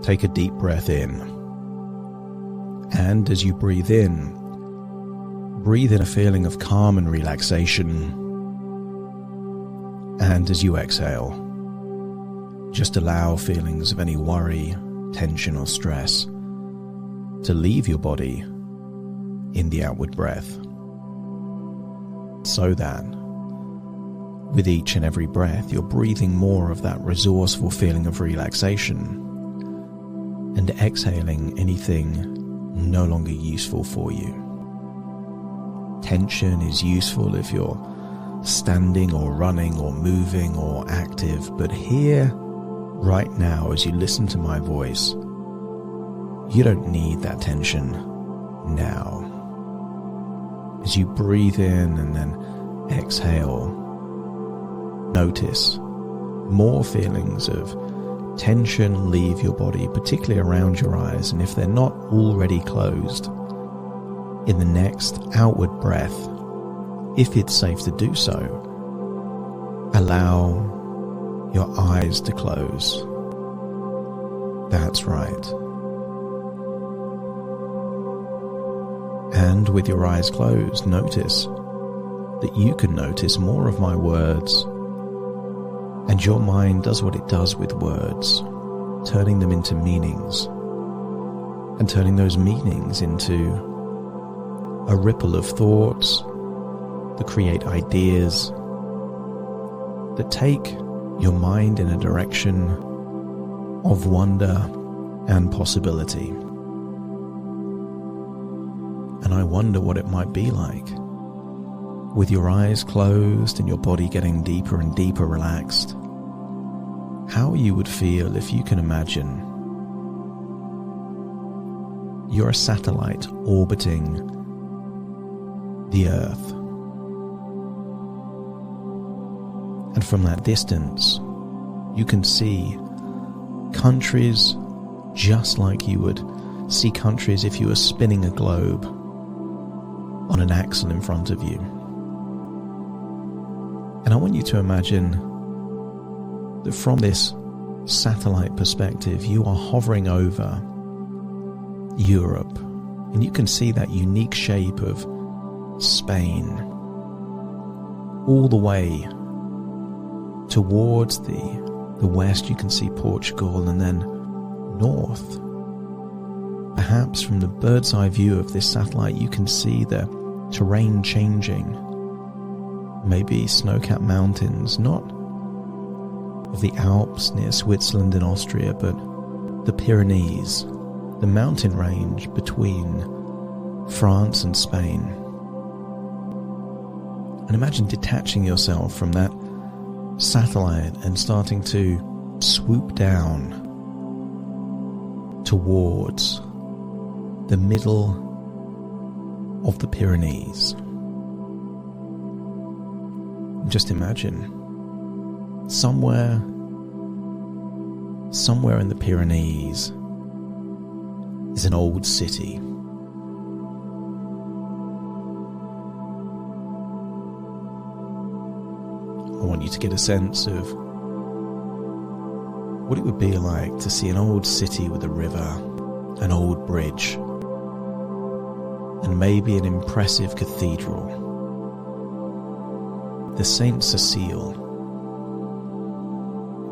Take a deep breath in. And as you breathe in a feeling of calm and relaxation. And as you exhale, just allow feelings of any worry, tension or stress to leave your body in the outward breath. So that with each and every breath, you're breathing more of that resourceful feeling of relaxation and exhaling anything no longer useful for you. Tension is useful if you're standing or running or moving or active, but here, right now, as you listen to my voice, you don't need that tension now. As you breathe in and then exhale, notice more feelings of tension leave your body, particularly around your eyes, and if they're not already closed, in the next outward breath, if it's safe to do so, allow your eyes to close. That's right. And with your eyes closed, notice that you can notice more of my words, and your mind does what it does with words, turning them into meanings, and turning those meanings into a ripple of thoughts that create ideas that take your mind in a direction of wonder and possibility. And I wonder what it might be like with your eyes closed and your body getting deeper and deeper relaxed, how you would feel if you can imagine you're a satellite orbiting the Earth. And from that distance, you can see countries just like you would see countries if you were spinning a globe on an axle in front of you. And I want you to imagine that from this satellite perspective, you are hovering over Europe, and you can see that unique shape of Spain all the way towards the west. You can see Portugal, and then north, perhaps from the bird's eye view of this satellite, you can see the terrain changing, maybe snow-capped mountains, not of the Alps near Switzerland and Austria, but the Pyrenees, the mountain range between France and Spain. And imagine detaching yourself from that satellite and starting to swoop down towards the middle of the Pyrenees. Just imagine somewhere in the Pyrenees is an old city. I want you to get a sense of what it would be like to see an old city with a river, an old bridge, and maybe an impressive cathedral. The Saint Cecile.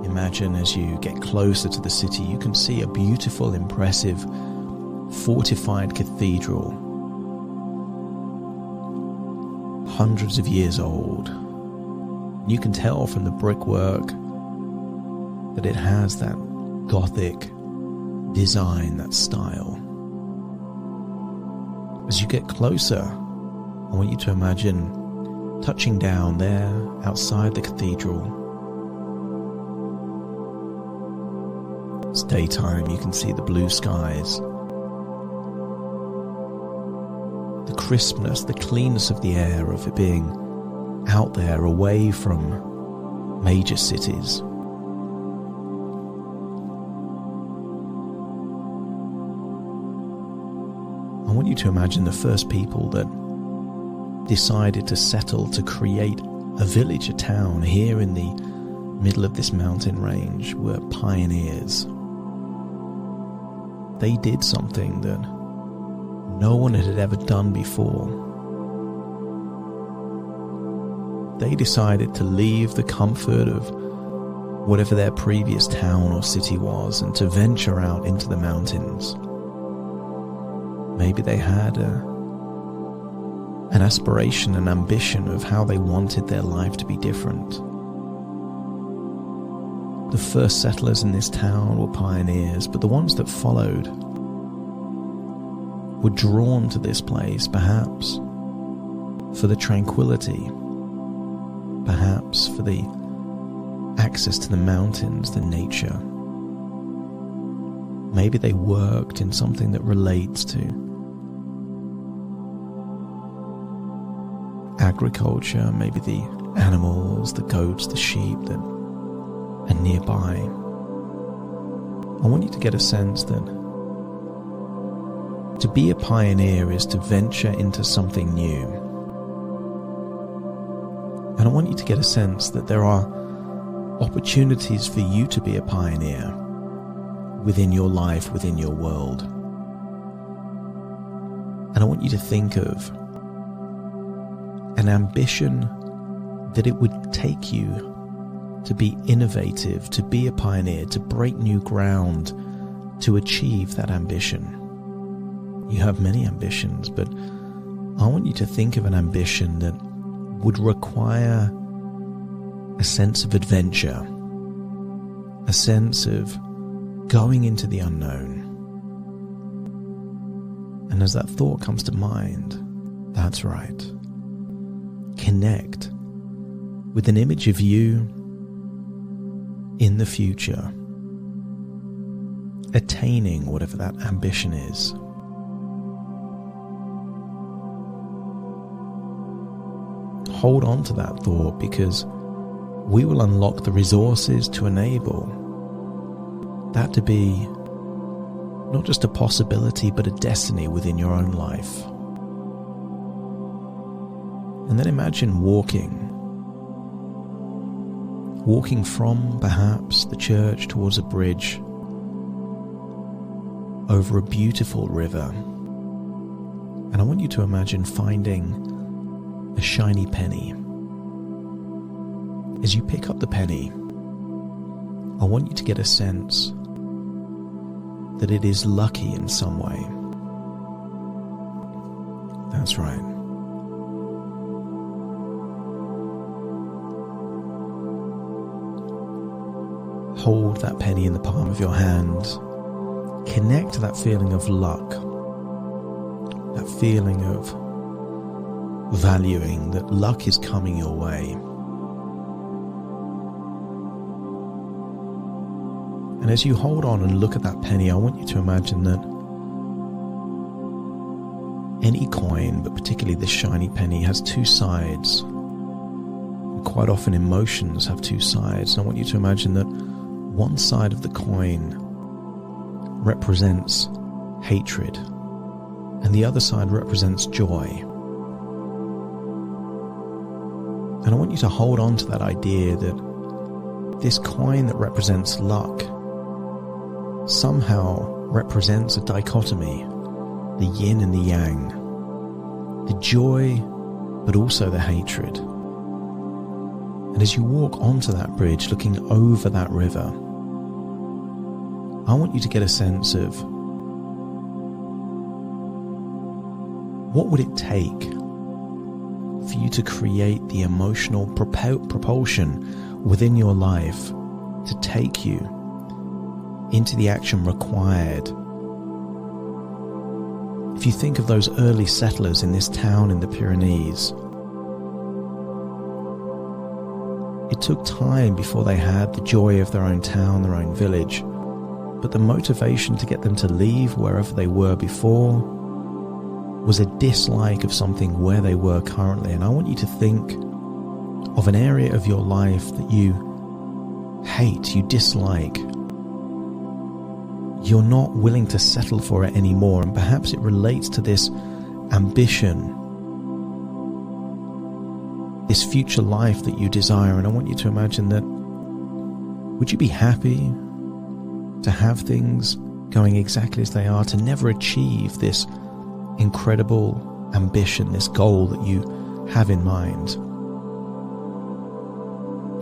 Imagine as you get closer to the city, you can see a beautiful, impressive, fortified cathedral, hundreds of years old. You can tell from the brickwork that it has that Gothic design, that style. As you get closer, I want you to imagine touching down there outside the cathedral. It's daytime, you can see the blue skies, the crispness, the cleanness of the air, of it being out there away from major cities. I want you to imagine the first people that decided to settle to create a village, a town here in the middle of this mountain range were pioneers. they did something that no one had ever done before. They decided to leave the comfort of whatever their previous town or city was and to venture out into the mountains. Maybe they had an aspiration, an ambition of how they wanted their life to be different. The first settlers in this town were pioneers, but the ones that followed were drawn to this place, perhaps for the tranquility, perhaps for the access to the mountains, the nature. Maybe they worked in something that relates to agriculture, maybe the animals, the goats, the sheep that are nearby. I want you to get a sense that to be a pioneer is to venture into something new. And I want you to get a sense that there are opportunities for you to be a pioneer within your life, within your world. And I want you to think of an ambition that it would take you to be innovative, to be a pioneer, to break new ground, to achieve that ambition. You have many ambitions, but I want you to think of an ambition that would require a sense of adventure, a sense of going into the unknown. And as that thought comes to mind, that's right. Connect with an image of you in the future, attaining whatever that ambition is. Hold on to that thought, because we will unlock the resources to enable that to be not just a possibility, but a destiny within your own life. And then imagine walking from perhaps the church towards a bridge over a beautiful river. And I want you to imagine finding a shiny penny. As you pick up the penny, I want you to get a sense that it is lucky in some way. That's right. Hold that penny in the palm of your hand. Connect to that feeling of luck, that feeling of valuing that luck is coming your way. And as you hold on and look at that penny, I want you to imagine that any coin, but particularly this shiny penny, has two sides. And quite often emotions have two sides. And I want you to imagine that one side of the coin represents hatred and the other side represents joy. And I want you to hold on to that idea that this coin that represents luck somehow represents a dichotomy, the yin and the yang, the joy but also the hatred. And as you walk onto that bridge looking over that river, I want you to get a sense of what would it take for you to create the emotional propulsion within your life to take you into the action required. If you think of those early settlers in this town in the Pyrenees, it took time before they had the joy of their own town, their own village. But the motivation to get them to leave wherever they were before was a dislike of something where they were currently. And I want you to think of an area of your life that you hate, you dislike. You're not willing to settle for it anymore. And perhaps it relates to this ambition, this future life that you desire. And I want you to imagine that, would you be happy to have things going exactly as they are, to never achieve this incredible ambition, this goal that you have in mind.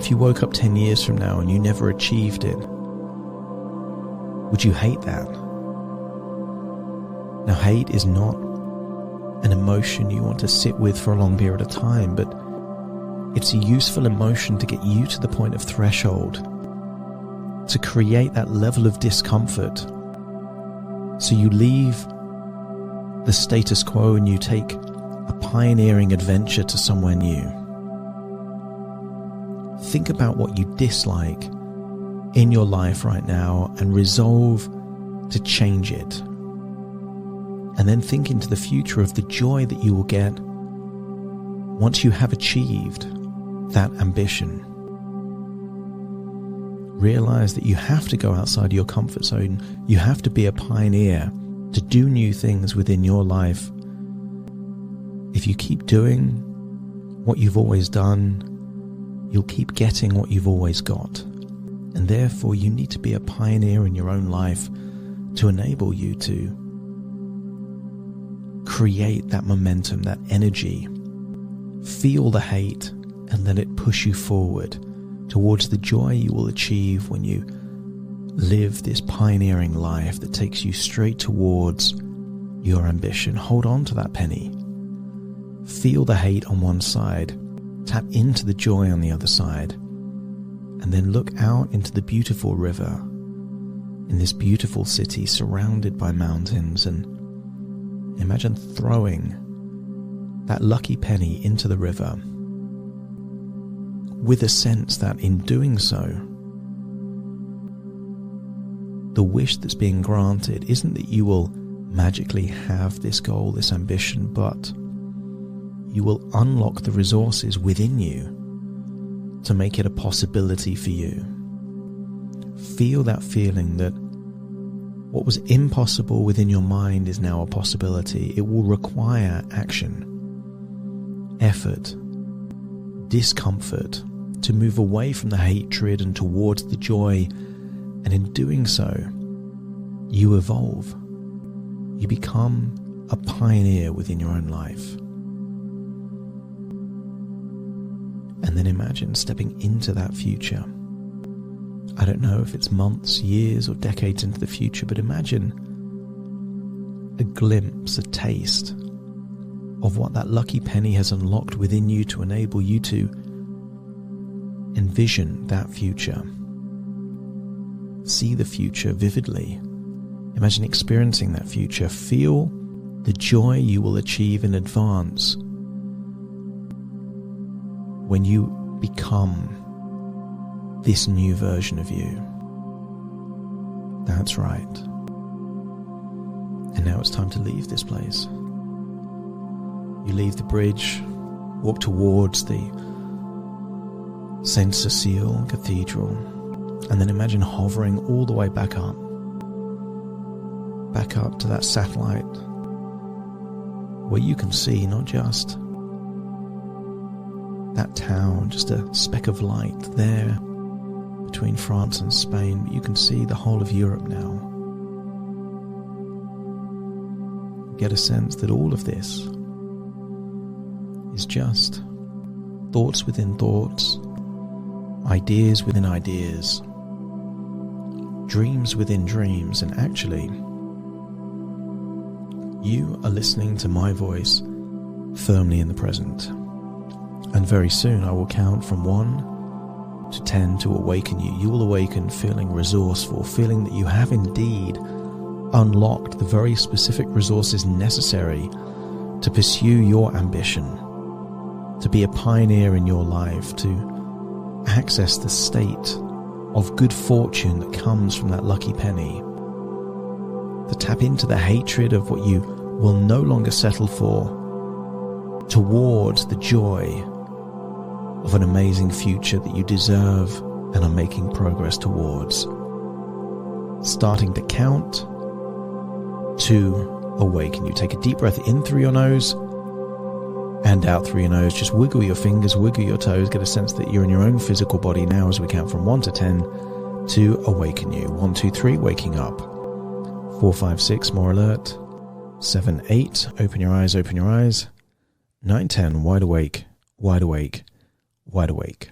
If you woke up 10 years from now and you never achieved it, would you hate that? Now, hate is not an emotion you want to sit with for a long period of time, but it's a useful emotion to get you to the point of threshold, to create that level of discomfort, so you leave the status quo and you take a pioneering adventure to somewhere new. Think about what you dislike in your life right now and resolve to change it. And then think into the future of the joy that you will get once you have achieved that ambition. Realize that you have to go outside your comfort zone. You have to be a pioneer to do new things within your life. If you keep doing what you've always done, you'll keep getting what you've always got. And therefore, you need to be a pioneer in your own life to enable you to create that momentum, that energy. Feel the hate and let it push you forward towards the joy you will achieve when you live this pioneering life that takes you straight towards your ambition. Hold on to that penny. Feel the hate on one side, tap into the joy on the other side, and then look out into the beautiful river in this beautiful city surrounded by mountains, and imagine throwing that lucky penny into the river with a sense that in doing so, the wish that's being granted isn't that you will magically have this goal, this ambition, but you will unlock the resources within you to make it a possibility for you. Feel that feeling that what was impossible within your mind is now a possibility. It will require action, effort, discomfort to move away from the hatred and towards the joy. And in doing so, you evolve. You become a pioneer within your own life. And then imagine stepping into that future. I don't know if it's months, years, or decades into the future, but imagine a glimpse, a taste of what that lucky penny has unlocked within you to enable you to envision that future. See the future vividly. Imagine experiencing that future. Feel the joy you will achieve in advance when you become this new version of you. That's right. And now it's time to leave this place. You leave the bridge, walk towards the Saint Cecile Cathedral, and then imagine hovering all the way back up to that satellite where you can see not just that town, just a speck of light there between France and Spain, but you can see the whole of Europe now. Get a sense that all of this is just thoughts within thoughts, ideas within ideas, dreams within dreams, and actually, you are listening to my voice firmly in the present. And very soon I will count from 1 to 10 to awaken you. You will awaken feeling resourceful, feeling that you have indeed unlocked the very specific resources necessary to pursue your ambition, to be a pioneer in your life, to access the state of good fortune that comes from that lucky penny, to tap into the hatred of what you will no longer settle for, towards the joy of an amazing future that you deserve and are making progress towards. Starting to count to awaken you. Take a deep breath in through your nose and out through your nose. Just wiggle your fingers, wiggle your toes, get a sense that you're in your own physical body now as we count from 1 to 10 to awaken you. 1, 2, 3, waking up. 4, 5, 6, more alert. 7, 8, open your eyes, open your eyes. 9, 10, wide awake, wide awake, wide awake.